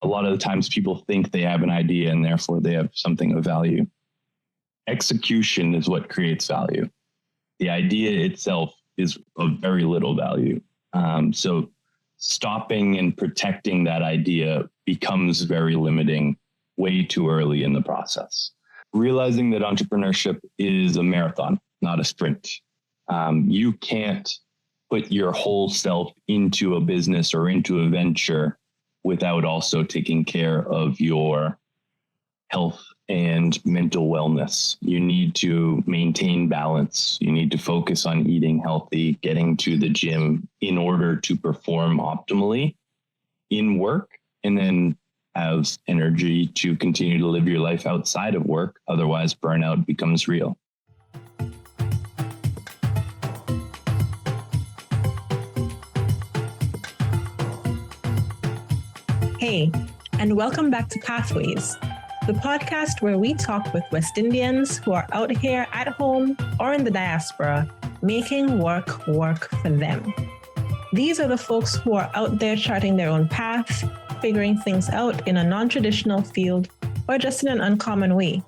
A lot of the times people think they have an idea and therefore they have something of value. Execution is what creates value. The idea itself is of very little value. So stopping and protecting that idea becomes very limiting way too early in the process. Realizing that entrepreneurship is a marathon, not a sprint. You can't put your whole self into a business or into a venture without also taking care of your health and mental wellness. You need to maintain balance. You need to focus on eating healthy, getting to the gym in order to perform optimally in work, and then have energy to continue to live your life outside of work. Otherwise, burnout becomes real. Hey, and welcome back to Pathways, the podcast where we talk with West Indians who are out here at home or in the diaspora, making work work for them. These are the folks who are out there charting their own path, figuring things out in a non-traditional field or just in an uncommon way.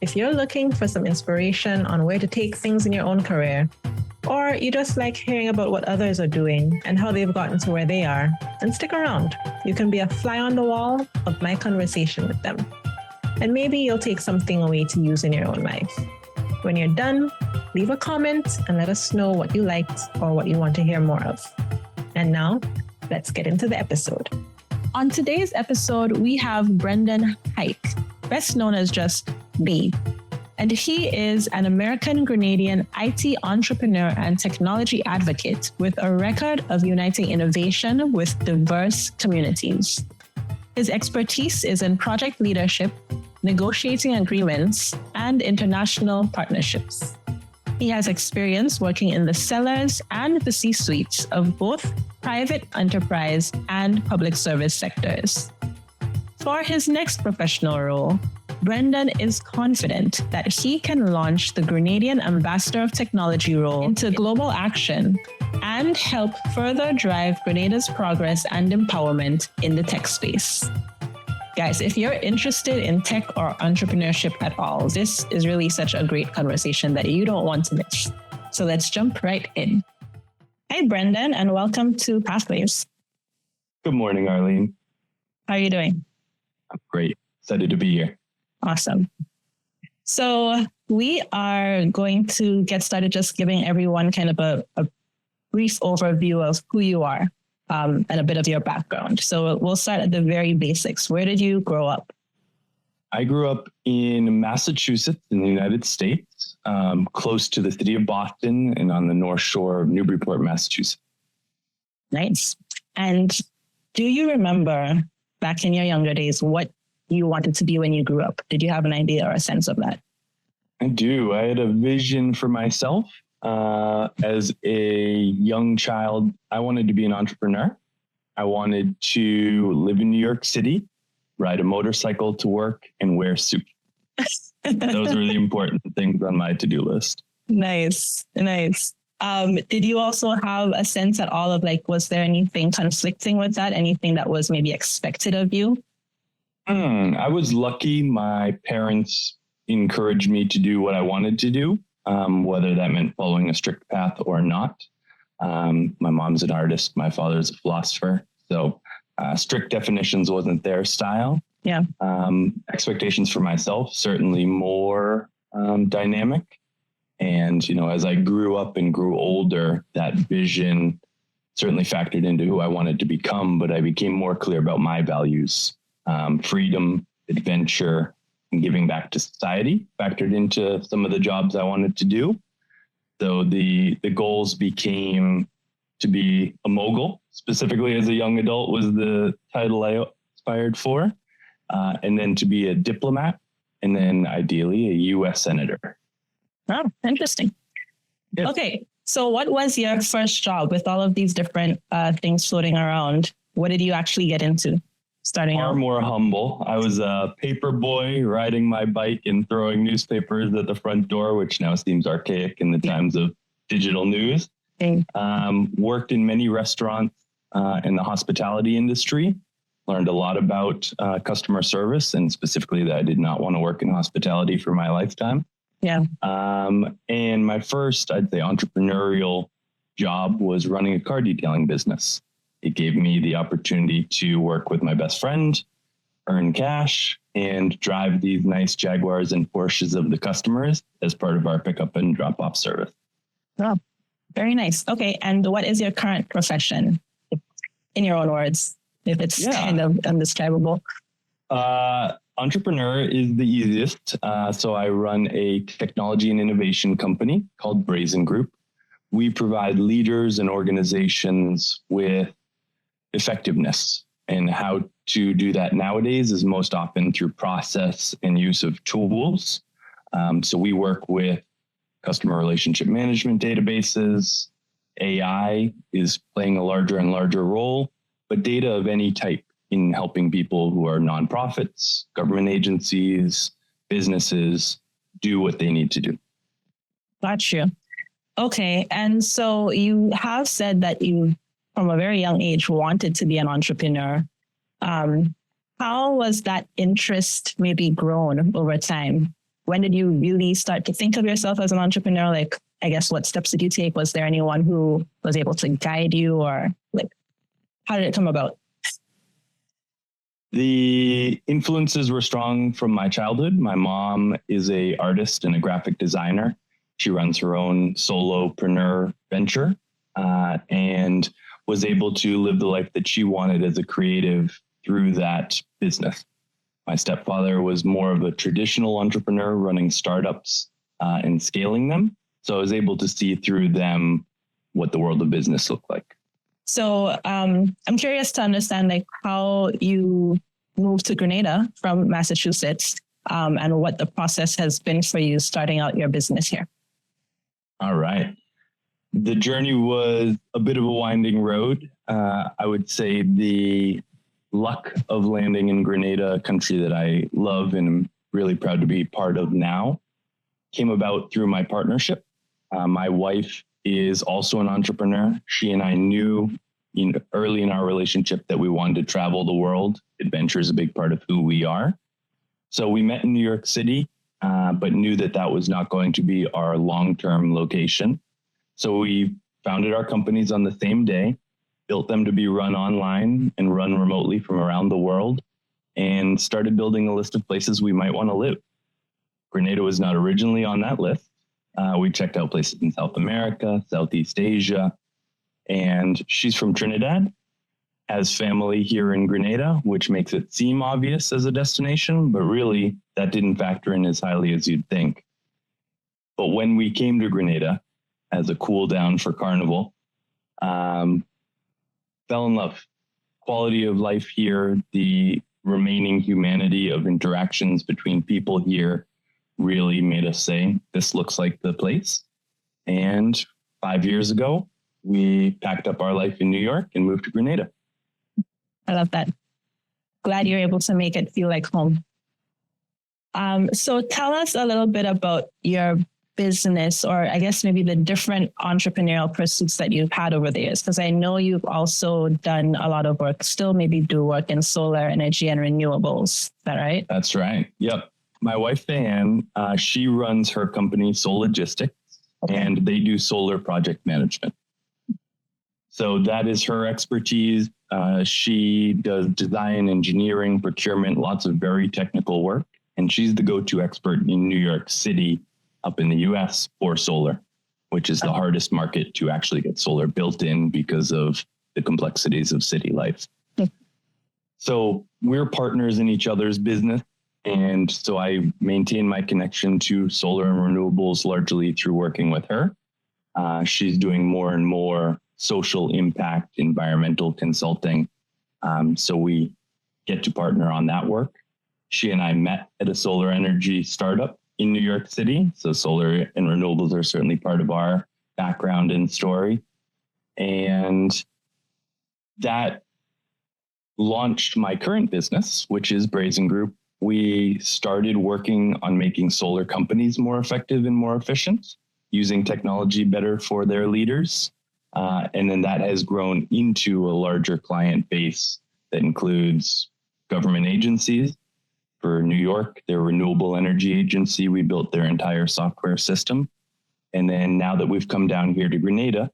If you're looking for some inspiration on where to take things in your own career, or you just like hearing about what others are doing and how they've gotten to where they are, then stick around. You can be a fly on the wall of my conversation with them. And maybe you'll take something away to use in your own life. When you're done, leave a comment and let us know what you liked or what you want to hear more of. And now, let's get into the episode. On today's episode, we have Brendan Heyck, best known as just Babe. And he is an American-Grenadian IT entrepreneur and technology advocate with a record of uniting innovation with diverse communities. His expertise is in project leadership, negotiating agreements, and international partnerships. He has experience working in the cellars and the C-suites of both private enterprise and public service sectors. For his next professional role, Brendan is confident that he can launch the Grenadian Ambassador of Technology role into global action and help further drive Grenada's progress and empowerment in the tech space. Guys, if you're interested in tech or entrepreneurship at all, this is really such a great conversation that you don't want to miss. So let's jump right in. Hi, Brendan, and welcome to Pathways. Good morning, Arlene. How are you doing? I'm great. Excited to be here. Awesome. So we are going to get started just giving everyone kind of a brief overview of who you are and a bit of your background. So we'll start at the very basics. Where did you grow up? I grew up in Massachusetts in the United States, close to the city of Boston and on the North Shore of Newburyport, Massachusetts. Nice. And do you remember back in your younger days what you wanted to be when you grew up? Did you have an idea or a sense of that? I do. I had a vision for myself as a young child. I wanted to be an entrepreneur. I wanted to live in New York City, ride a motorcycle to work, and wear suits. Those were the important things on my to-do list. Nice. Did you also have a sense at all of was there anything conflicting with that? Anything that was maybe expected of you? I was lucky. My parents encouraged me to do what I wanted to do, whether that meant following a strict path or not. My mom's an artist. My father's a philosopher. So strict definitions wasn't their style. Yeah. Expectations for myself, certainly more dynamic. And, as I grew up and grew older, that vision certainly factored into who I wanted to become, but I became more clear about my values. Freedom, adventure, and giving back to society factored into some of the jobs I wanted to do. So the goals became to be a mogul, specifically as a young adult was the title I aspired for, and then to be a diplomat, and then ideally a U.S. senator. Oh, interesting. Yeah. Okay, so what was your first job with all of these different things floating around? What did you actually get into? Far more humble. I was a paper boy riding my bike and throwing newspapers at the front door, which now seems archaic in the times of digital news. Worked in many restaurants in the hospitality industry. learned a lot about customer service, and specifically that I did not want to work in hospitality for my lifetime. Yeah. And my first, I'd say, entrepreneurial job was running a car detailing business. It gave me the opportunity to work with my best friend, earn cash, and drive these nice Jaguars and Porsches of the customers as part of our pickup and drop off service. Oh, very nice. Okay. And what is your current profession, in your own words, if it's kind of undescribable? Entrepreneur is the easiest. So I run a technology and innovation company called Brazen Group. We provide leaders and organizations with effectiveness, and how to do that nowadays is most often through process and use of tools. So we work with customer relationship management databases. AI is playing a larger and larger role, but data of any type in helping people who are nonprofits, government agencies, businesses do what they need to do. Got you. Okay. And so you have said that you, from a very young age, wanted to be an entrepreneur. How was that interest maybe grown over time? When did you really start to think of yourself as an entrepreneur? Like, I guess, what steps did you take? Was there anyone who was able to guide you, or like, how did it come about? The influences were strong from my childhood. My mom is an artist and a graphic designer. She runs her own solopreneur venture and was able to live the life that she wanted as a creative through that business. My stepfather was more of a traditional entrepreneur running startups and scaling them. So I was able to see through them what the world of business looked like. So I'm curious to understand like how you moved to Grenada from Massachusetts and what the process has been for you starting out your business here. All right. The journey was a bit of a winding road. I would say the luck of landing in Grenada, a country that I love and am really proud to be part of now, came about through my partnership. My wife is also an entrepreneur. She and I knew early in our relationship that we wanted to travel the world. Adventure is a big part of who we are. So we met in New York City, but knew that that was not going to be our long-term location. So we founded our companies on the same day, built them to be run online and run remotely from around the world, and started building a list of places we might want to live. Grenada was not originally on that list. We checked out places in South America, Southeast Asia, and she's from Trinidad, has family here in Grenada, which makes it seem obvious as a destination, but really that didn't factor in as highly as you'd think. But when we came to Grenada as a cool down for Carnival, fell in love. Quality of life here, the remaining humanity of interactions between people here really made us say, this looks like the place. And 5 years ago, we packed up our life in New York and moved to Grenada. I love that. Glad you're able to make it feel like home. So tell us a little bit about your business, or I guess maybe the different entrepreneurial pursuits that you've had over the years, because I know you've also done a lot of work, still maybe do work in solar energy and renewables. Is that right? That's right. Yep. My wife, Diane, she runs her company, Soul Logistics, and they do solar project management. So that is her expertise. She does design, engineering, procurement, lots of very technical work. And she's the go-to expert in New York City, up in the US, for solar, which is the hardest market to actually get solar built in because of the complexities of city life. So we're partners in each other's business. And so I maintain my connection to solar and renewables largely through working with her. She's doing more and more social impact, environmental consulting. So we get to partner on that work. She and I met at a solar energy startup in New York City. So solar and renewables are certainly part of our background and story. And that launched my current business, which is Brazen Group. We started working on making solar companies more effective and more efficient, using technology better for their leaders. And then that has grown into a larger client base that includes government agencies. For New York, their renewable energy agency, we built their entire software system. And then now that we've come down here to Grenada,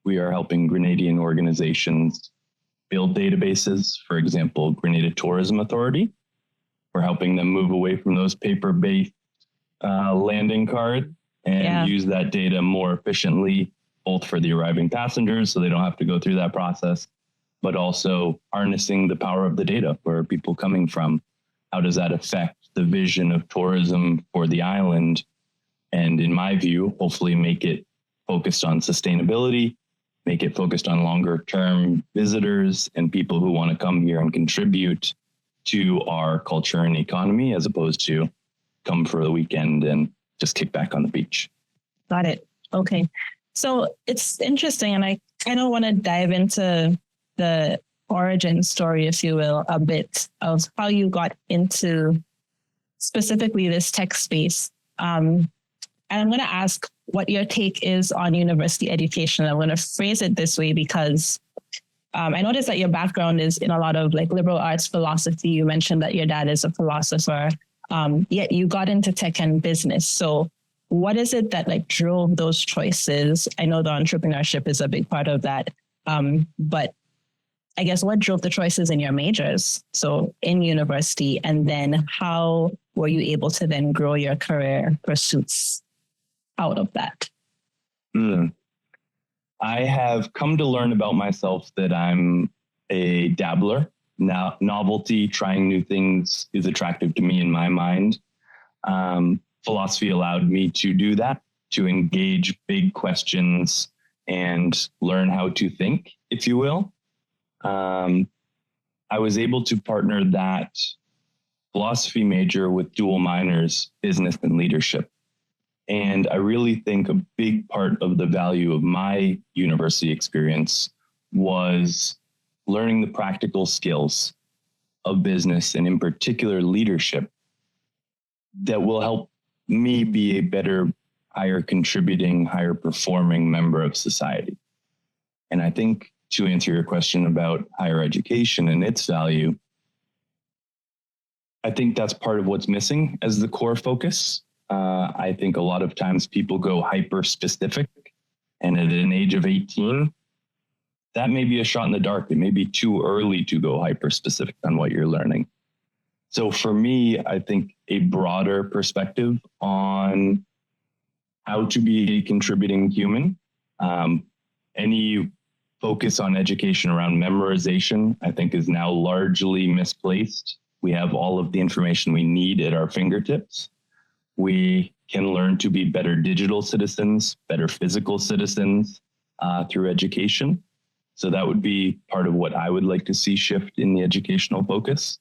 we are helping Grenadian organizations build databases. For example, Grenada Tourism Authority. We're helping them move away from those paper-based landing cards and use that data more efficiently, both for the arriving passengers, so they don't have to go through that process, but also harnessing the power of the data. Where are people coming from? How does that affect the vision of tourism for the island? And in my view, hopefully make it focused on sustainability, make it focused on longer term visitors and people who want to come here and contribute to our culture and economy, as opposed to come for the weekend and just kick back on the beach. Got it. Okay. So it's interesting. And I kind of want to dive into the origin story, if you will, a bit of how you got into specifically this tech space. And I'm going to ask what your take is on university education. I'm going to phrase it this way because I noticed that your background is in a lot of like liberal arts philosophy. You mentioned that your dad is a philosopher, yet you got into tech and business. So what is it that like drove those choices? I know the entrepreneurship is a big part of that, but I guess what drove the choices in your majors? So in university, and then how were you able to then grow your career pursuits out of that? I have come to learn about myself that I'm a dabbler. Now, novelty, trying new things is attractive to me in my mind. Philosophy allowed me to do that, to engage big questions and learn how to think, if you will. I was able to partner that philosophy major with dual minors, business and leadership. And I really think a big part of the value of my university experience was learning the practical skills of business and in particular leadership that will help me be a better, higher contributing, higher performing member of society. And I think to answer your question about higher education and its value, I think that's part of what's missing as the core focus. I think a lot of times people go hyper specific, and at an age of 18, that may be a shot in the dark. It may be too early to go hyper specific on what you're learning. So for me, I think a broader perspective on how to be a contributing human, any focus on education around memorization, I think is now largely misplaced. We have all of the information we need at our fingertips. We can learn to be better digital citizens, better physical citizens through education. So that would be part of what I would like to see shift in the educational focus.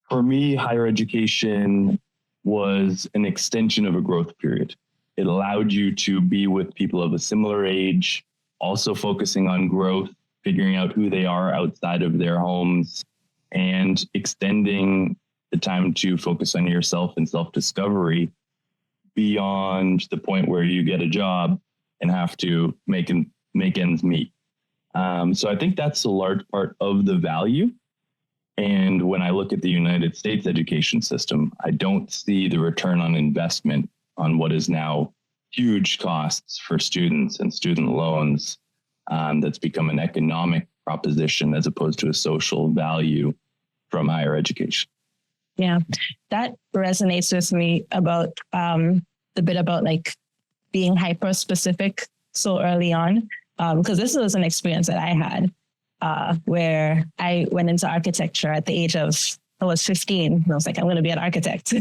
For me, higher education was an extension of a growth period. It allowed you to be with people of a similar age, also focusing on growth, figuring out who they are outside of their homes, and extending the time to focus on yourself and self-discovery beyond the point where you get a job and have to make ends meet. So I think that's a large part of the value. And when I look at the United States education system, I don't see the return on investment on what is now huge costs for students and student loans. That's become an economic proposition as opposed to a social value from higher education. Yeah, that resonates with me about the bit about like being hyper specific so early on, because this was an experience that I had where I went into architecture at the age of, I was 15. And I was like, I'm going to be an architect,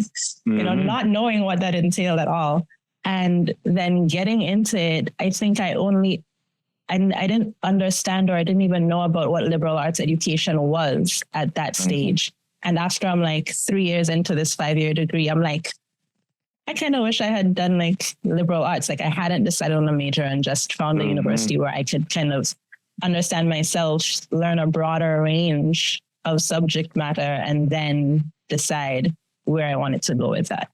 not knowing what that entailed at all. And then getting into it, I think I didn't understand, or I didn't even know about what liberal arts education was at that stage. And after I'm like 3 years into this 5-year degree, I'm like, I kind of wish I had done like liberal arts. Like I hadn't decided on a major and just found a university where I could kind of understand myself, learn a broader range of subject matter, and then decide where I wanted to go with that.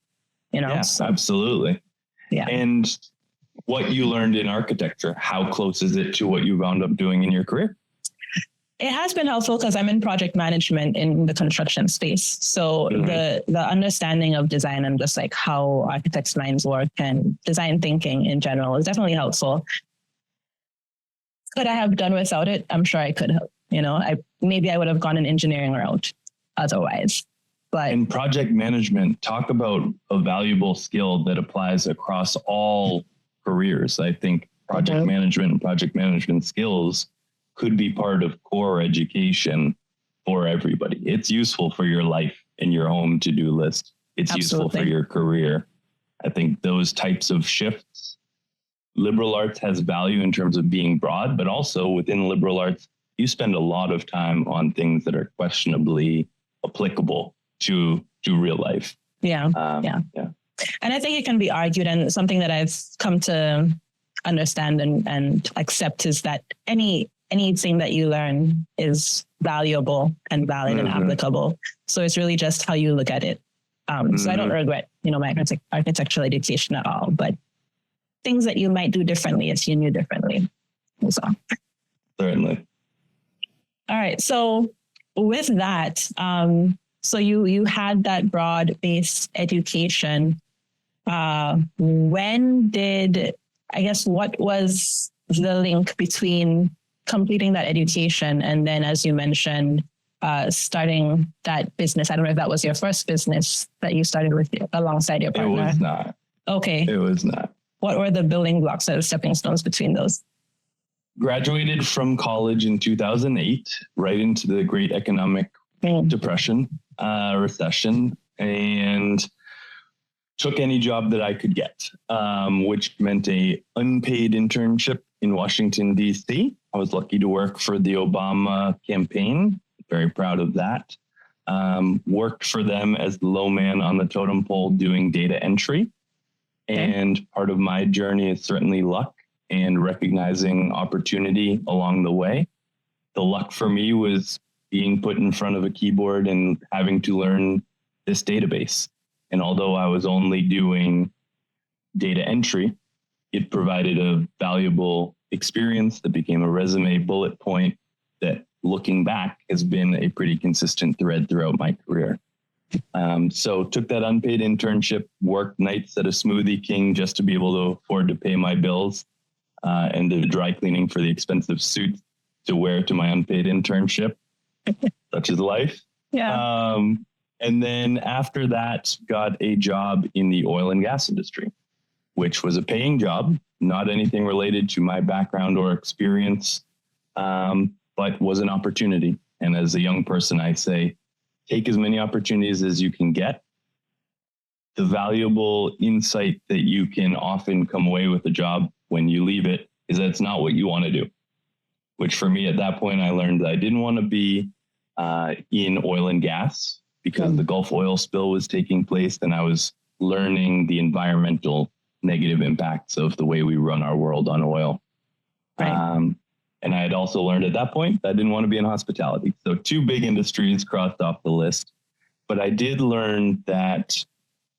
Yeah, so, absolutely. Yeah. And what you learned in architecture, how close is it to what you wound up doing in your career? It has been helpful because I'm in project management in the construction space. So the understanding of design and just like how architects' minds work and design thinking in general is definitely helpful. Could I have done without it? I'm sure I could have. Maybe I would have gone an engineering route otherwise. But in project management, talk about a valuable skill that applies across all careers. I think project management and project management skills could be part of core education for everybody. It's useful for your life and your home to-do list. It's useful for your career. I think those types of shifts, liberal arts has value in terms of being broad, but also within liberal arts, you spend a lot of time on things that are questionably applicable to real life. Yeah. And I think it can be argued, and something that I've come to understand and accept is that anything that you learn is valuable and valid and applicable. So it's really just how you look at it. So I don't regret, my architectural education at all, but things that you might do differently if you knew differently. So. Certainly. All right. So with that, so you had that broad-based education. What was the link between completing that education and then, as you mentioned, starting that business? I don't know if that was your first business that you started with alongside your partner. It was not. Okay. It was not. What were the building blocks or stepping stones between those? Graduated from college in 2008, right into the Great Economic Depression, recession, and took any job that I could get, which meant a unpaid internship in Washington, D.C. I was lucky to work for the Obama campaign. Very proud of that. Worked for them as the low man on the totem pole doing data entry. And part of my journey is certainly luck and recognizing opportunity along the way. The luck for me was being put in front of a keyboard and having to learn this database. And although I was only doing data entry, it provided a valuable experience that became a resume bullet point that, looking back, has been a pretty consistent thread throughout my career. So took that unpaid internship, worked nights at a Smoothie King just to be able to afford to pay my bills, and did dry cleaning for the expensive suits to wear to my unpaid internship. Such is life. Yeah. And then after that, got a job in the oil and gas industry, which was a paying job, not anything related to my background or experience, but was an opportunity. And as a young person, I say, take as many opportunities as you can get. The valuable insight that you can often come away with a job when you leave it is that it's not what you want to do, which for me at that point, I learned that I didn't want to be in oil and gas because the Gulf oil spill was taking place, and I was learning the environmental negative impacts of the way we run our world on oil. Right. And I had also learned at that point that I didn't want to be in hospitality. So 2 big industries crossed off the list. But I did learn that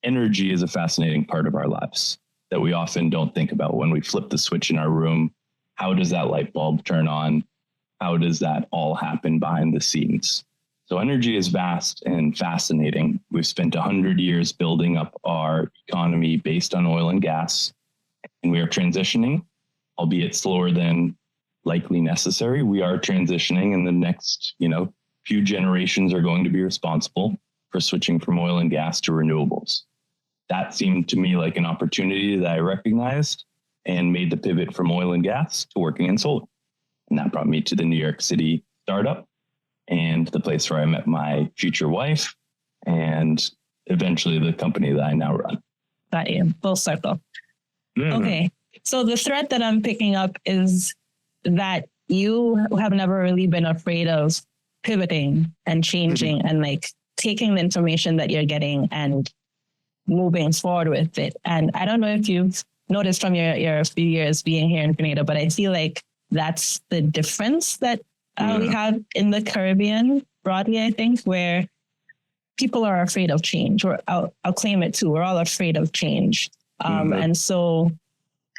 energy is a fascinating part of our lives that we often don't think about. When we flip the switch in our room, how does that light bulb turn on? How does that all happen behind the scenes? So energy is vast and fascinating. We've spent 100 years building up our economy based on oil and gas, and we are transitioning, albeit slower than likely necessary. We are transitioning, and the next, few generations are going to be responsible for switching from oil and gas to renewables. That seemed to me like an opportunity that I recognized and made the pivot from oil and gas to working in solar. And that brought me to the New York City startup and the place where I met my future wife and eventually the company that I now run. Got you. Full circle. Okay. So the thread that I'm picking up is that you have never really been afraid of pivoting and changing and taking the information that you're getting and moving forward with it. And I don't know if you've noticed from your few years being here in Grenada, but I feel like that's the difference that we have in the Caribbean broadly, I think, where people are afraid of change, or I'll claim it too. We're all afraid of change. And so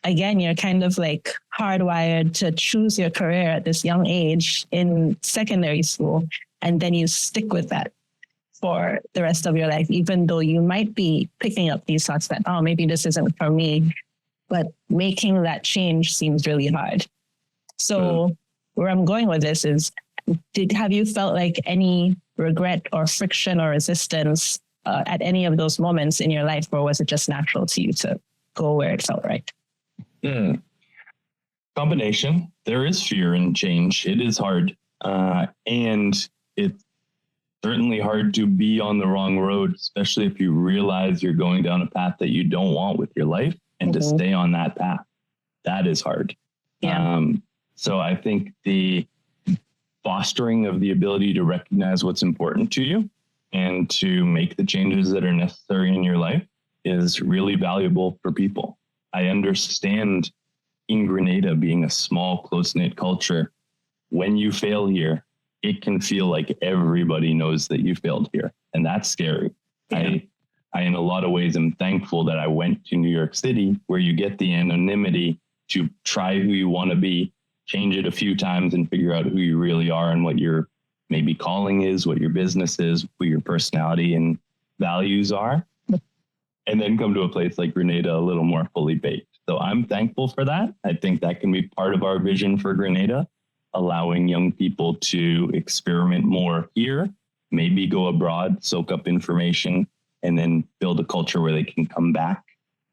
again, you're kind of like hardwired to choose your career at this young age in secondary school. And then you stick with that for the rest of your life, even though you might be picking up these thoughts that, oh, maybe this isn't for me. But making that change seems really hard. So where I'm going with this is, have you felt like any regret or friction or resistance at any of those moments in your life, or was it just natural to you to go where it felt right? Combination. There is fear in change. It is hard. And it's certainly hard to be on the wrong road, especially if you realize you're going down a path that you don't want with your life, and to stay on that path. That is hard. Yeah. So I think the fostering of the ability to recognize what's important to you and to make the changes that are necessary in your life is really valuable for people. I understand in Grenada being a small, close-knit culture, when you fail here, it can feel like everybody knows that you failed here. And that's scary. Yeah. I, in a lot of ways, am thankful that I went to New York City, where you get the anonymity to try who you want to be, change it a few times and figure out who you really are and what your maybe calling is, what your business is, who your personality and values are, and then come to a place like Grenada a little more fully baked. So I'm thankful for that. I think that can be part of our vision for Grenada, allowing young people to experiment more here, maybe go abroad, soak up information, and then build a culture where they can come back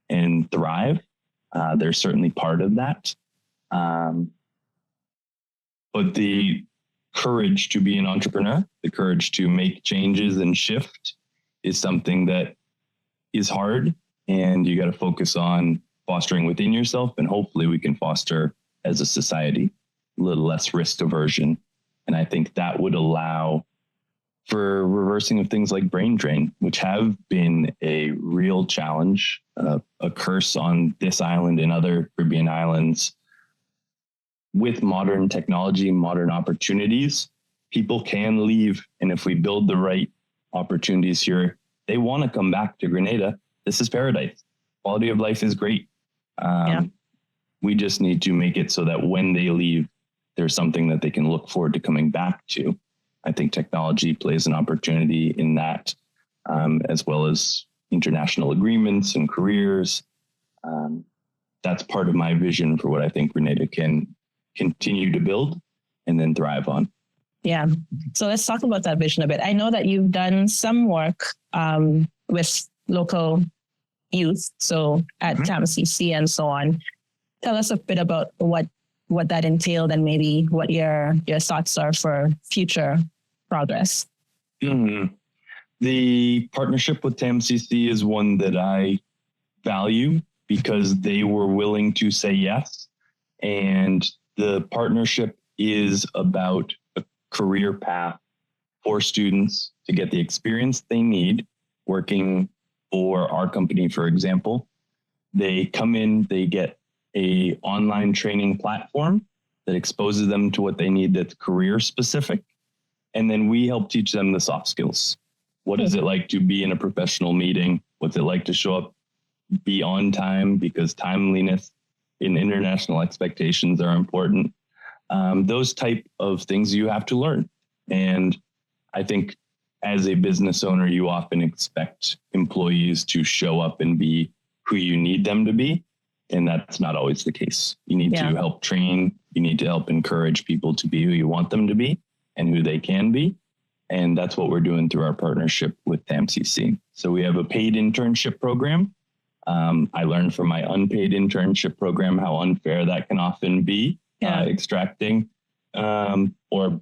and thrive. They're certainly part of that. But the courage to be an entrepreneur, the courage to make changes and shift is something that is hard, and you got to focus on fostering within yourself, and hopefully we can foster as a society a little less risk aversion. And I think that would allow for reversing of things like brain drain, which have been a real challenge, a curse on this island and other Caribbean islands. With modern technology, modern opportunities, people can leave. And if we build the right opportunities here, they want to come back to Grenada. This is paradise. Quality of life is great. We just need to make it so that when they leave, there's something that they can look forward to coming back to. I think technology plays an opportunity in that, as well as international agreements and careers. That's part of my vision for what I think Grenada can continue to build and then thrive on. Yeah. So let's talk about that vision a bit. I know that you've done some work with local youth, so at TAMCC and so on. Tell us a bit about what that entailed and maybe what your thoughts are for future progress. The partnership with TAMCC is one that I value because they were willing to say yes. And the partnership is about a career path for students to get the experience they need working for our company, for example. They come in, they get a online training platform that exposes them to what they need that's career specific. And then we help teach them the soft skills. What is it like to be in a professional meeting? What's it like to show up, be on time, because timeliness and international expectations are important. Those type of things you have to learn. And I think as a business owner, you often expect employees to show up and be who you need them to be. And that's not always the case. You need to help train. You need to help encourage people to be who you want them to be and who they can be. And that's what we're doing through our partnership with TAMCC. So we have a paid internship program. I learned from my unpaid internship program how unfair that can often be, extracting or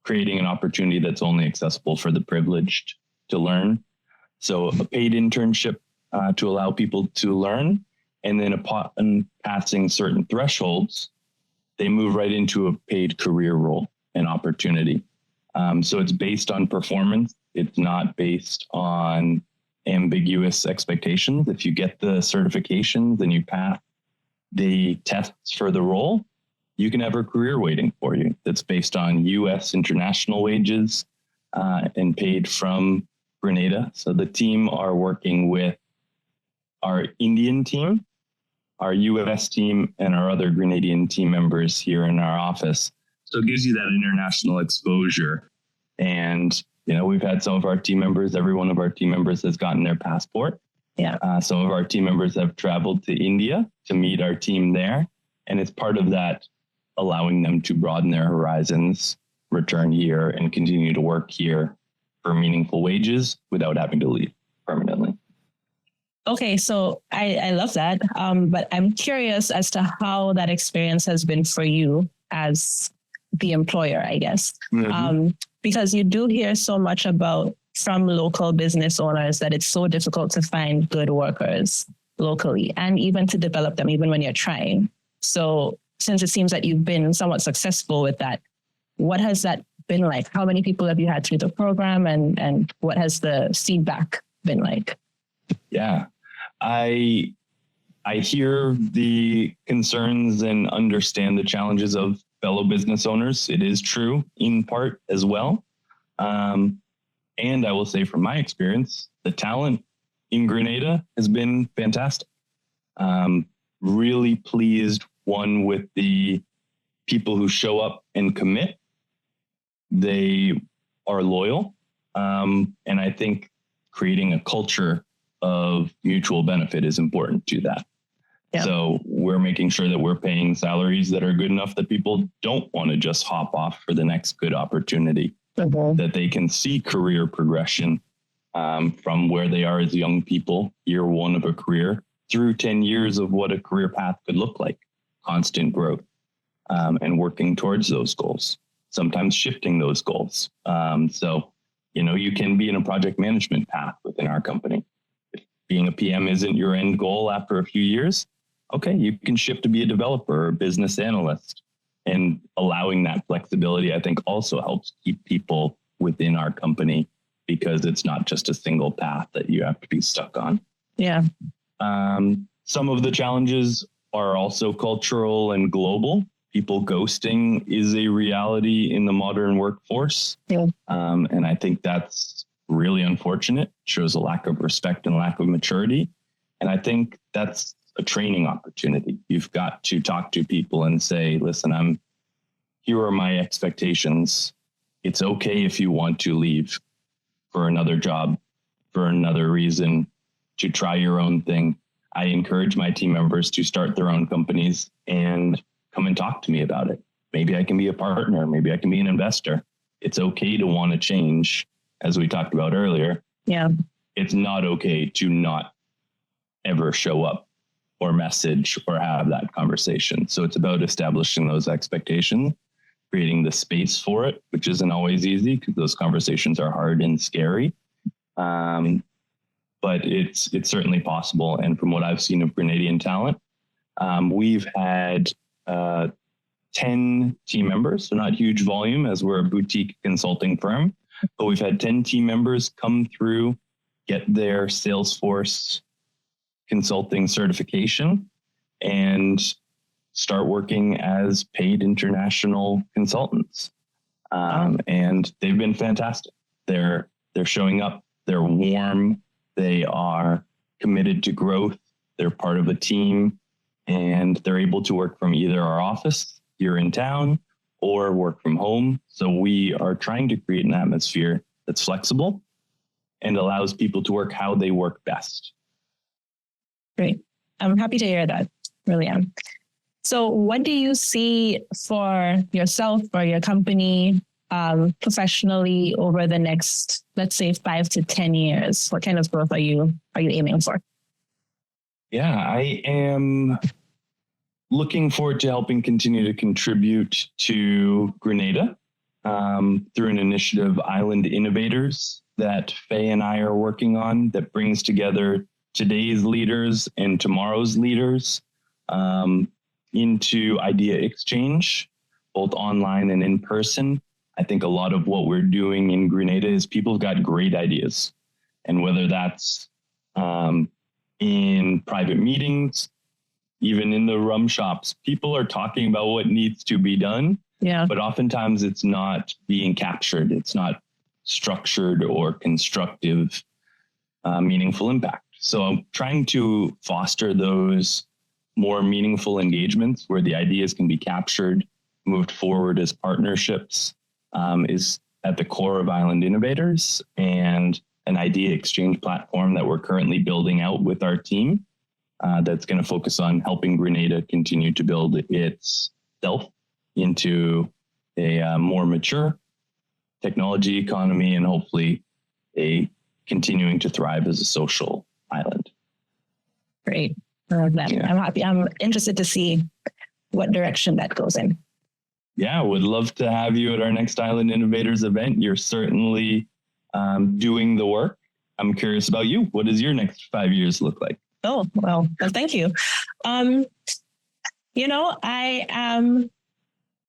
creating an opportunity that's only accessible for the privileged to learn. So a paid internship to allow people to learn, and then upon passing certain thresholds, they move right into a paid career role and opportunity. So it's based on performance. It's not based on ambiguous expectations. If you get the certifications and you pass the tests for the role, you can have a career waiting for you that's based on U.S. international wages and paid from Grenada. So the team are working with our Indian team our US team and our other Grenadian team members here in our office. So it gives you that international exposure. And, we've had some of our team members, every one of our team members has gotten their passport. Yeah. Some of our team members have traveled to India to meet our team there. And it's part of that allowing them to broaden their horizons, return here, and continue to work here for meaningful wages without having to leave permanently. Okay, so I love that. But I'm curious as to how that experience has been for you as the employer, I guess. Because you do hear so much about from local business owners that it's so difficult to find good workers locally and even to develop them, even when you're trying. So since it seems that you've been somewhat successful with that, what has that been like? How many people have you had through the program and what has the feedback been like? Yeah, I hear the concerns and understand the challenges of fellow business owners. It is true in part as well. And I will say from my experience, the talent in Grenada has been fantastic. Really pleased, one, with the people who show up and commit. They are loyal. And I think creating a culture of mutual benefit is important to that. Yeah. So we're making sure that we're paying salaries that are good enough that people don't want to just hop off for the next good opportunity, that they can see career progression from where they are as young people, year one of a career, through 10 years of what a career path could look like, constant growth, and working towards those goals, sometimes shifting those goals. So, you can be in a project management path within our company. If being a PM isn't your end goal after a few years, okay, you can shift to be a developer or a business analyst. And allowing that flexibility, I think, also helps keep people within our company because it's not just a single path that you have to be stuck on. Yeah. Some of the challenges are also cultural and global. People ghosting is a reality in the modern workforce. Yeah. And I think that's really unfortunate. Shows a lack of respect and lack of maturity. And I think that's a training opportunity. You've got to talk to people and say, listen, here are my expectations. It's okay if you want to leave for another job, for another reason, to try your own thing. I encourage my team members to start their own companies and come and talk to me about it. Maybe I can be a partner. Maybe I can be an investor. It's okay to want to change, as we talked about earlier. Yeah. It's not okay to not ever show up or message or have that conversation. So it's about establishing those expectations, creating the space for it, which isn't always easy because those conversations are hard and scary. But it's certainly possible. And from what I've seen of Grenadian talent, we've had 10 team members, so not huge volume as we're a boutique consulting firm, but we've had 10 team members come through, get their Salesforce consulting certification and start working as paid international consultants. And they've been fantastic. They're showing up, they're warm, they are committed to growth, they're part of a team, and they're able to work from either our office here in town or work from home. So we are trying to create an atmosphere that's flexible and allows people to work how they work best. Great. I'm happy to hear that. Really am. So what do you see for yourself or your company professionally over the next, let's say, 5 to 10 years? What kind of growth are you aiming for? Yeah, I am looking forward to helping continue to contribute to Grenada through an initiative, Island Innovators, that Faye and I are working on that brings together today's leaders and tomorrow's leaders into idea exchange, both online and in person. I think a lot of what we're doing in Grenada is people have got great ideas. And whether that's in private meetings, even in the rum shops, people are talking about what needs to be done. Yeah. But oftentimes it's not being captured. It's not structured or constructive, meaningful impact. So I'm trying to foster those more meaningful engagements where the ideas can be captured, moved forward as partnerships, is at the core of Island Innovators, and an idea exchange platform that we're currently building out with our team that's going to focus on helping Grenada continue to build itself into a more mature technology economy and hopefully continuing to thrive as a social island. Great. I love that. Yeah. I'm happy. I'm interested to see what direction that goes in. Yeah, would love to have you at our next Island Innovators event. You're certainly doing the work. I'm curious about you. What does your next 5 years look like? Oh, well, thank you. I am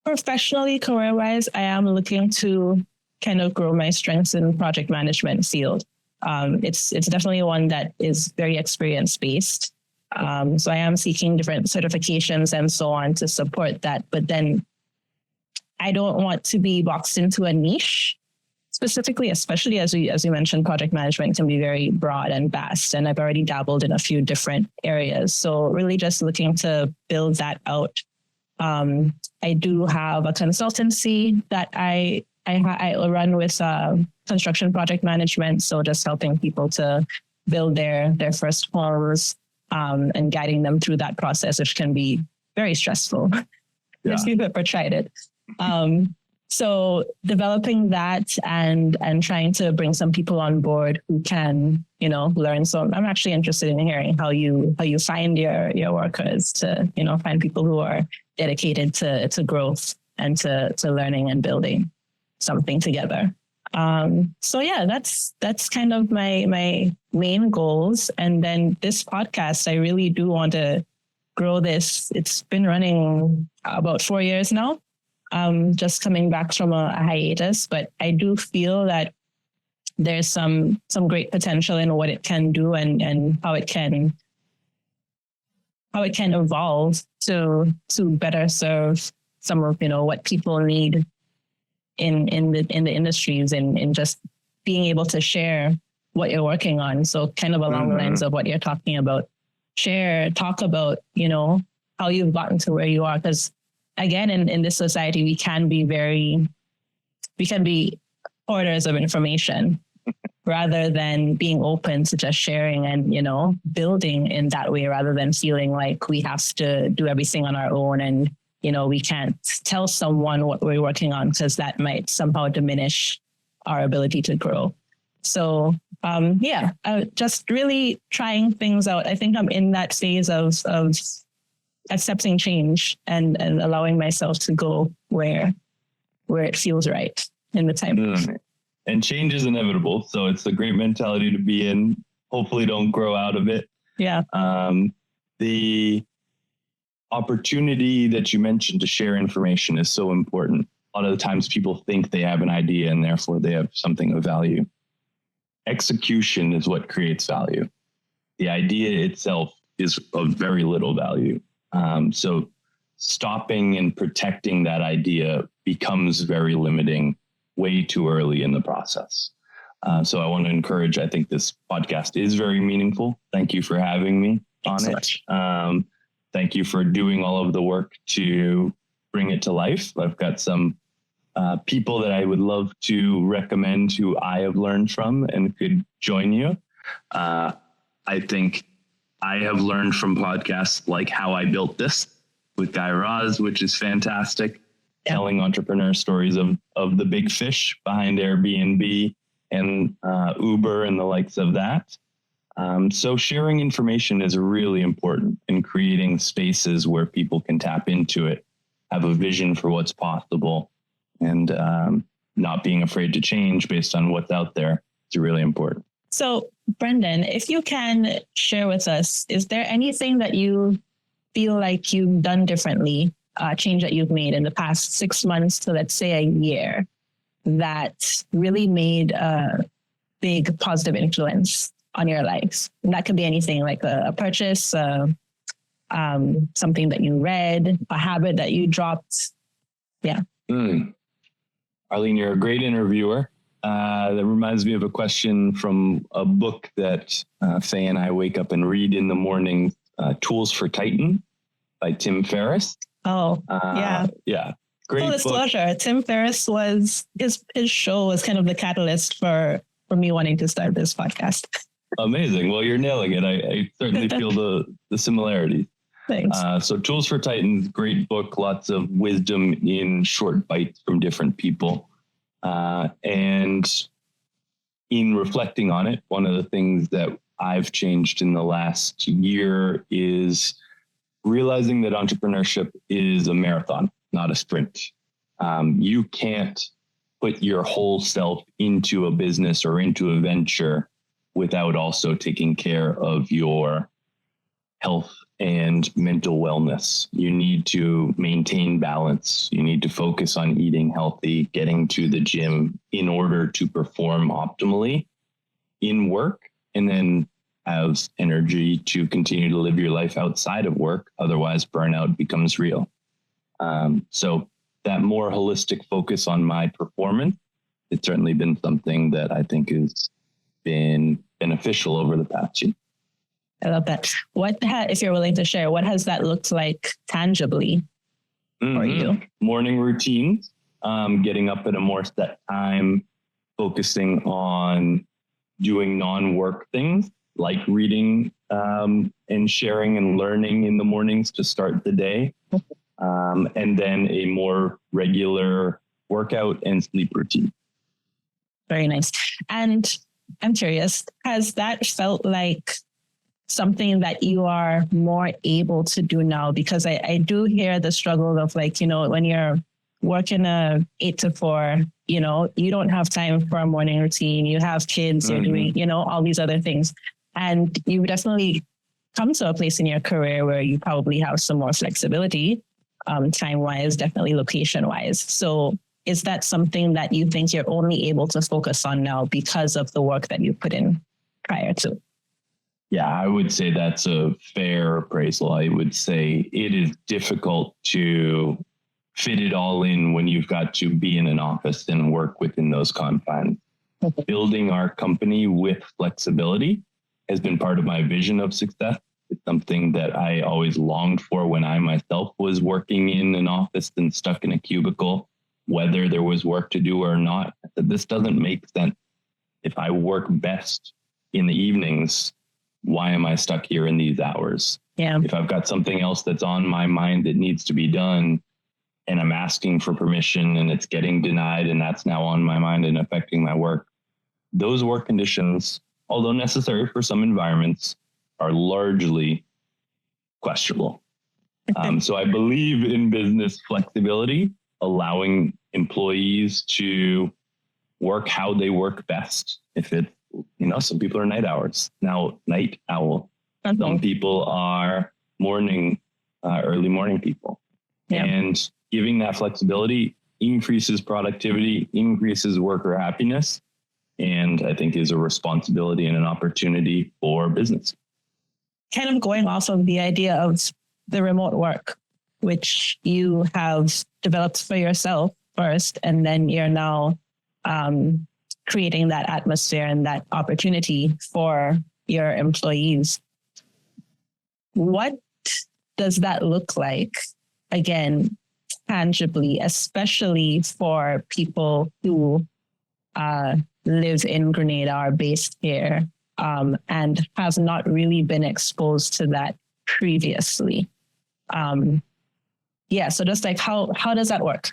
professionally, career-wise, I am looking to kind of grow my strengths in project management field. It's definitely one that is very experience-based. So I am seeking different certifications and so on to support that. But then I don't want to be boxed into a niche specifically, especially as we mentioned, project management can be very broad and vast. And I've already dabbled in a few different areas. So really just looking to build that out. I do have a consultancy that I run with construction project management. So just helping people to build their first homes and guiding them through that process, which can be very stressful. Yeah. If you've ever tried it. So developing that and trying to bring some people on board who can, learn. So I'm actually interested in hearing how you find your workers to, find people who are dedicated to growth and to learning and building something together. So yeah, that's kind of my main goals. And then this podcast, I really do want to grow this. It's been running about 4 years now. Just coming back from a hiatus, but I do feel that there's some great potential in what it can do and how it can evolve to better serve some of what people need in the industries and just being able to share what you're working on. So kind of along the lines of what you're talking about, talk about how you've gotten to where you are, because again, in this society, we can be hoarders of information rather than being open to just sharing and, building in that way, rather than feeling like we have to do everything on our own and, we can't tell someone what we're working on because that might somehow diminish our ability to grow. So, just really trying things out. I think I'm in that phase of accepting change and allowing myself to go where it feels right in the time. And change is inevitable. So it's a great mentality to be in. Hopefully don't grow out of it. Yeah. The opportunity that you mentioned to share information is so important. A lot of the times people think they have an idea and therefore they have something of value. Execution is what creates value. The idea itself is of very little value. So stopping and protecting that idea becomes very limiting way too early in the process. So I want to encourage, I think this podcast is very meaningful. Thank you for having me on it. Thank you for doing all of the work to bring it to life. I've got some people that I would love to recommend who I have learned from and could join you. I think I have learned from podcasts like How I Built This with Guy Raz, which is fantastic, telling entrepreneur stories of the big fish behind Airbnb and Uber and the likes of that. So sharing information is really important in creating spaces where people can tap into it, have a vision for what's possible, and not being afraid to change based on what's out there is really important. So, Brendan, if you can share with us, is there anything that you feel like you've done differently, change that you've made in the past 6 months to, let's say, a year that really made a big positive influence on your lives? And that could be anything like a purchase, something that you read, a habit that you dropped. Yeah. Arlene, you're a great interviewer. That reminds me of a question from a book that Faye and I wake up and read in the morning, Tools for Titan by Tim Ferriss. Oh, yeah. Yeah. Great Full disclosure, book. Tim Ferriss was, his show was kind of the catalyst for me wanting to start this podcast. Amazing. Well, you're nailing it. I certainly feel the similarities. Thanks. So Tools for Titans, great book, lots of wisdom in short bites from different people. And in reflecting on it, one of the things that I've changed in the last year is realizing that entrepreneurship is a marathon, not a sprint. You can't put your whole self into a business or into a venture without also taking care of your health and mental wellness. You need to maintain balance. You need to focus on eating healthy, getting to the gym in order to perform optimally in work, and then have energy to continue to live your life outside of work. Otherwise, burnout becomes real. So that more holistic focus on my performance, it's certainly been something that I think has been beneficial over the past year. I love that. If you're willing to share, what has that looked like tangibly for you? Morning routines, getting up at a more set time, focusing on doing non-work things like reading and sharing and learning in the mornings to start the day. And then a more regular workout and sleep routine. Very nice. And I'm curious, has that felt like something that you are more able to do now? Because I do hear the struggle of when you're working a 8 to 4, you don't have time for a morning routine. You have kids, you're doing, all these other things. And you definitely come to a place in your career where you probably have some more flexibility, time-wise, definitely location-wise. So is that something that you think you're only able to focus on now because of the work that you put in prior to? Yeah, I would say that's a fair appraisal. I would say it is difficult to fit it all in when you've got to be in an office and work within those confines. Building our company with flexibility has been part of my vision of success. It's something that I always longed for when I myself was working in an office and stuck in a cubicle, whether there was work to do or not. I said, this doesn't make sense. If I work best in the evenings, why am I stuck here in these hours? Yeah. If I've got something else that's on my mind that needs to be done and I'm asking for permission and it's getting denied and that's now on my mind and affecting my work, those work conditions, although necessary for some environments, are largely questionable. So I believe in business flexibility, allowing employees to work how they work best. If it's, some people are night owl. Some people are early morning people. Yeah. And giving that flexibility increases productivity, increases worker happiness, and I think is a responsibility and an opportunity for business. Kind of going off of the idea of the remote work, which you have developed for yourself first, and then you're now creating that atmosphere and that opportunity for your employees. What does that look like, again, tangibly, especially for people who live in Grenada, are based here, and have not really been exposed to that previously? So just how does that work?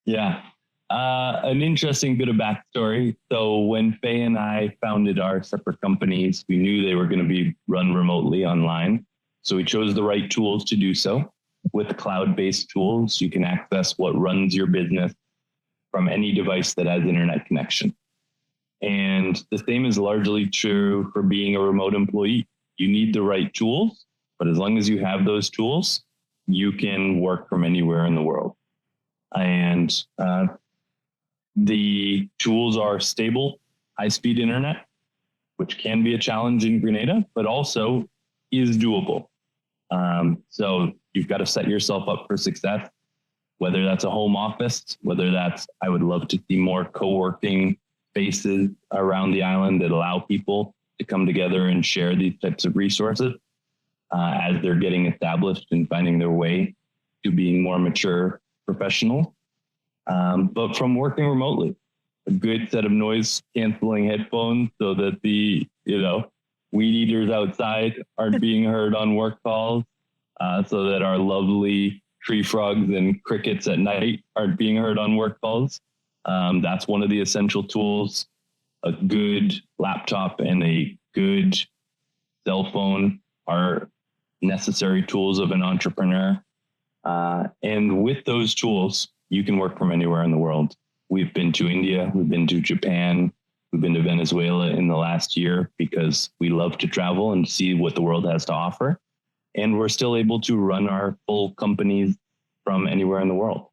Yeah. An interesting bit of backstory. So when Faye and I founded our separate companies, we knew they were going to be run remotely online. So we chose the right tools to do so. With cloud-based tools, you can access what runs your business from any device that has internet connection. And the same is largely true for being a remote employee. You need the right tools, but as long as you have those tools, you can work from anywhere in the world. And the tools are stable, high-speed internet, which can be a challenge in Grenada, but also is doable. So you've got to set yourself up for success, whether that's a home office, whether that's, I would love to see more co-working spaces around the island that allow people to come together and share these types of resources. as they're getting established and finding their way to being more mature professional. But from working remotely, a good set of noise canceling headphones so that the, weed eaters outside aren't being heard on work calls, so that our lovely tree frogs and crickets at night aren't being heard on work calls. That's one of the essential tools. A good laptop and a good cell phone are necessary tools of an entrepreneur. And with those tools, you can work from anywhere in the world. We've been to India, we've been to Japan, we've been to Venezuela in the last year because we love to travel and see what the world has to offer. And we're still able to run our full companies from anywhere in the world.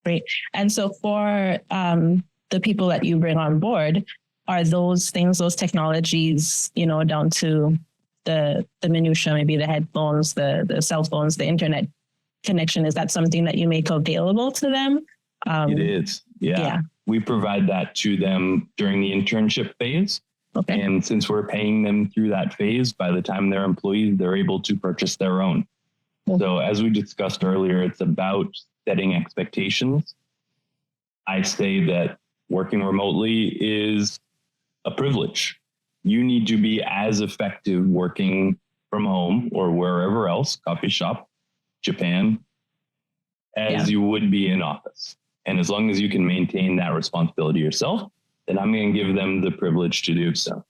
Great. And so for the people that you bring on board, are those things, those technologies, down to the minutiae, maybe the headphones, the cell phones, the internet connection, is that something that you make available to them? It is. Yeah. We provide that to them during the internship phase. Okay. And since we're paying them through that phase, by the time they're employees, they're able to purchase their own. Okay. So as we discussed earlier, it's about setting expectations. I say that working remotely is a privilege. You need to be as effective working from home or wherever else, coffee shop, Japan, as you would be in office. And as long as you can maintain that responsibility yourself, then I'm going to give them the privilege to do so.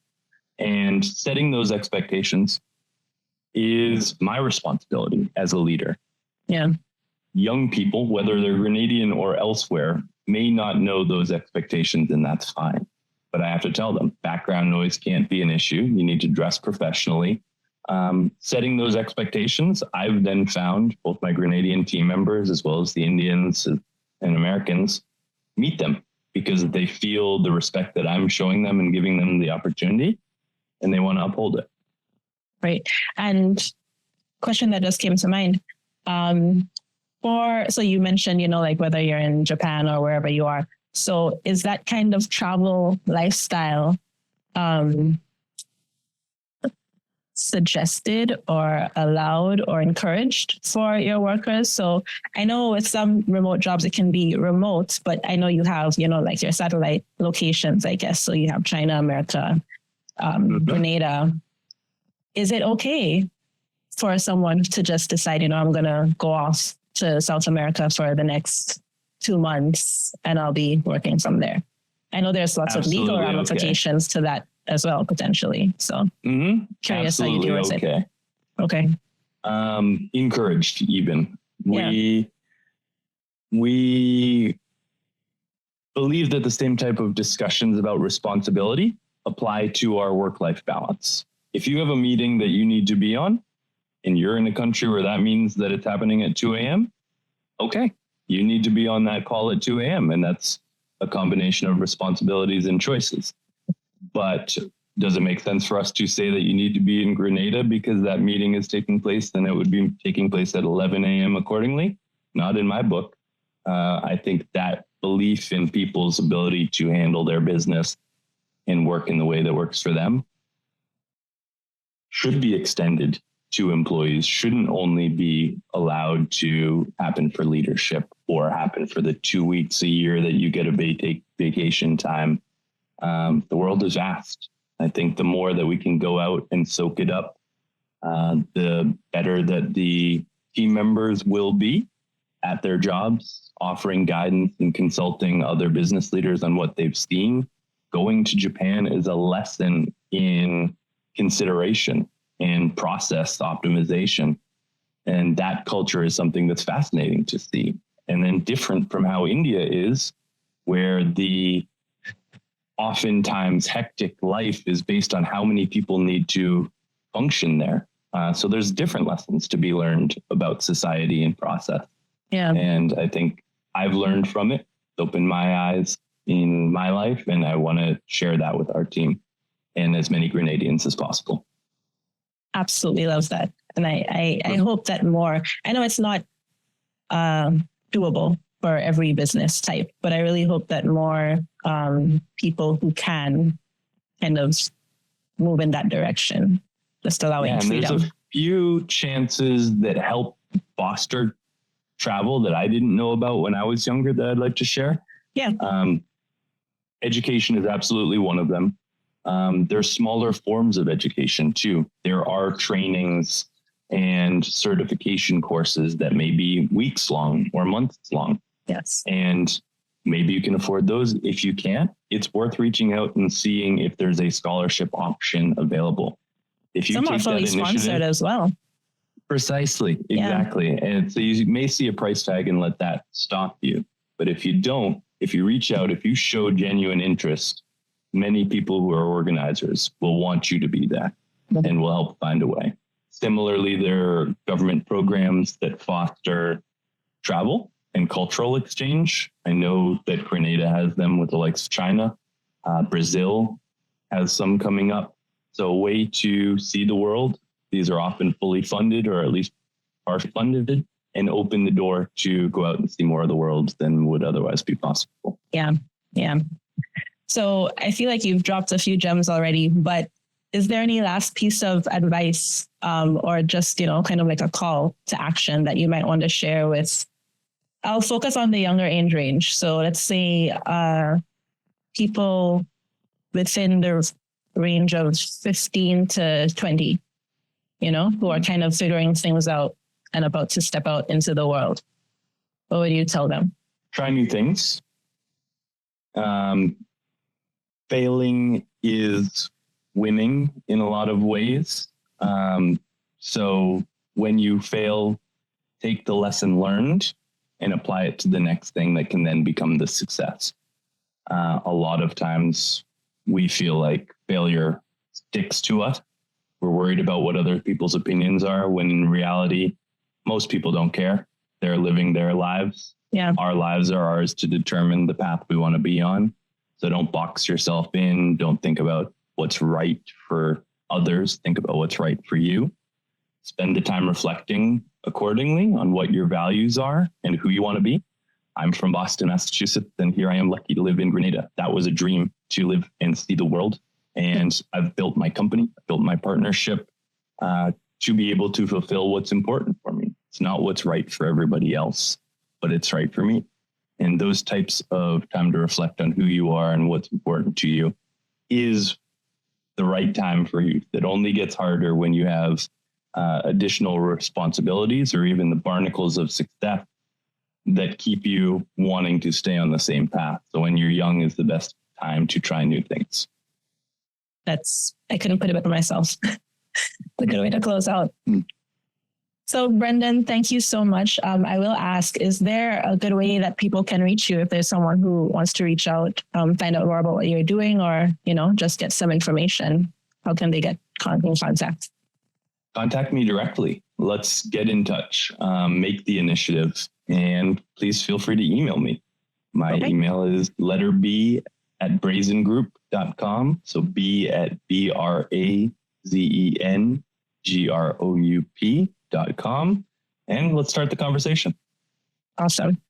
And setting those expectations is my responsibility as a leader. Yeah. Young people, whether they're Grenadian or elsewhere, may not know those expectations, and that's fine. But I have to tell them, background noise can't be an issue. You need to dress professionally. Setting those expectations, I've then found both my Grenadian team members as well as the Indians and Americans meet them because they feel the respect that I'm showing them and giving them the opportunity, and they want to uphold it. Right. And question that just came to mind. So you mentioned, like whether you're in Japan or wherever you are. So is that kind of travel lifestyle suggested or allowed or encouraged for your workers? So I know with some remote jobs, it can be remote, but I know you have, like your satellite locations, I guess. So you have China, America, Grenada. Is it okay for someone to just decide, I'm going to go off to South America for the next 2 months and I'll be working from there? I know there's lots of legal ramifications to that as well, potentially. So curious how you deal with it. Okay. Encouraged even. We believe that the same type of discussions about responsibility apply to our work-life balance. If you have a meeting that you need to be on and you're in a country where that means that it's happening at 2 a.m., okay, you need to be on that call at 2 a.m. And that's a combination of responsibilities and choices. But does it make sense for us to say that you need to be in Grenada because that meeting is taking place, then it would be taking place at 11 a.m. accordingly? Not in my book. I think that belief in people's ability to handle their business and work in the way that works for them should be extended to employees, shouldn't only be allowed to happen for leadership or happen for the 2 weeks a year that you get a vacation time. The world is vast. I think the more that we can go out and soak it up, the better that the team members will be at their jobs, offering guidance and consulting other business leaders on what they've seen. Going to Japan is a lesson in consideration and process optimization. And that culture is something that's fascinating to see. And then different from how India is, where the oftentimes hectic life is based on how many people need to function there. So there's different lessons to be learned about society and process. Yeah. And I think I've learned from it, opened my eyes in my life, and I want to share that with our team and as many Grenadians as possible. Absolutely loves that. And I hope that more, I know it's not doable for every business type, but I really hope that more people who can kind of move in that direction. just allowing freedom. There's a few chances that help foster travel that I didn't know about when I was younger that I'd like to share. Yeah. Education is absolutely one of them. There's smaller forms of education too. There are trainings and certification courses that may be weeks long or months long. Yes. And maybe you can afford those. If you can't, it's worth reaching out and seeing if there's a scholarship option available. If you Some are fully sponsored as well. Precisely. Exactly. Yeah. And so you may see a price tag and let that stop you. But if you don't, if you reach out, if you show genuine interest, many people who are organizers will want you to be there and will help find a way. Similarly, there are government programs that foster travel and cultural exchange. I know that Grenada has them with the likes of China. Brazil has some coming up. So a way to see the world. These are often fully funded or at least partially funded and open the door to go out and see more of the world than would otherwise be possible. Yeah. Yeah. So I feel like you've dropped a few gems already, but is there any last piece of advice or just, kind of like a call to action that you might want to share with? I'll focus on the younger age range. So let's say people within the range of 15 to 20, who are kind of figuring things out and about to step out into the world. What would you tell them? Try new things. Failing is winning in a lot of ways. So when you fail, take the lesson learned and apply it to the next thing that can then become the success. A lot of times we feel like failure sticks to us. We're worried about what other people's opinions are, when in reality, most people don't care. They're living their lives. Yeah. Our lives are ours to determine the path we want to be on. So don't box yourself in. Don't think about what's right for others. Think about what's right for you. Spend the time reflecting accordingly on what your values are and who you want to be. I'm from Boston, Massachusetts, and here I am lucky to live in Grenada. That was a dream, to live and see the world. And I've built my company, built my partnership to be able to fulfill what's important for me. It's not what's right for everybody else, but it's right for me. And those types of time to reflect on who you are and what's important to you is the right time for youth. It only gets harder when you have additional responsibilities or even the barnacles of success that keep you wanting to stay on the same path. So when you're young is the best time to try new things. I couldn't put it better myself. A good way to close out. So Brendan, thank you so much. I will ask, is there a good way that people can reach you if there's someone who wants to reach out, find out more about what you're doing, or, just get some information? How can they get in contact? Contact me directly. Let's get in touch. Make the initiative, and please feel free to email me. My email is letter B at brazengroup.com. So B at BRAZENGROUP.com. And let's start the conversation. Awesome.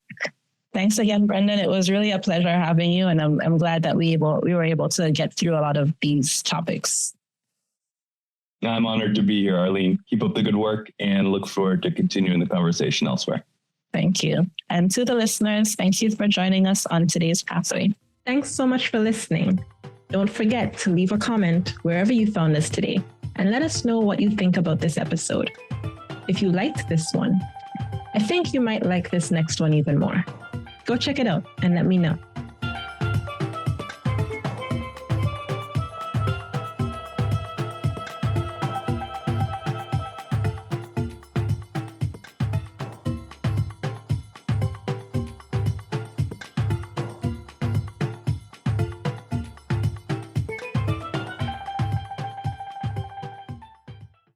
Thanks again, Brendan. It was really a pleasure having you. And I'm glad that we were able to get through a lot of these topics. I'm honored to be here, Arlene. Keep up the good work and look forward to continuing the conversation elsewhere. Thank you. And to the listeners, thank you for joining us on today's Pathway. Thanks so much for listening. Don't forget to leave a comment wherever you found us today and let us know what you think about this episode. If you liked this one, I think you might like this next one even more. Go check it out and let me know.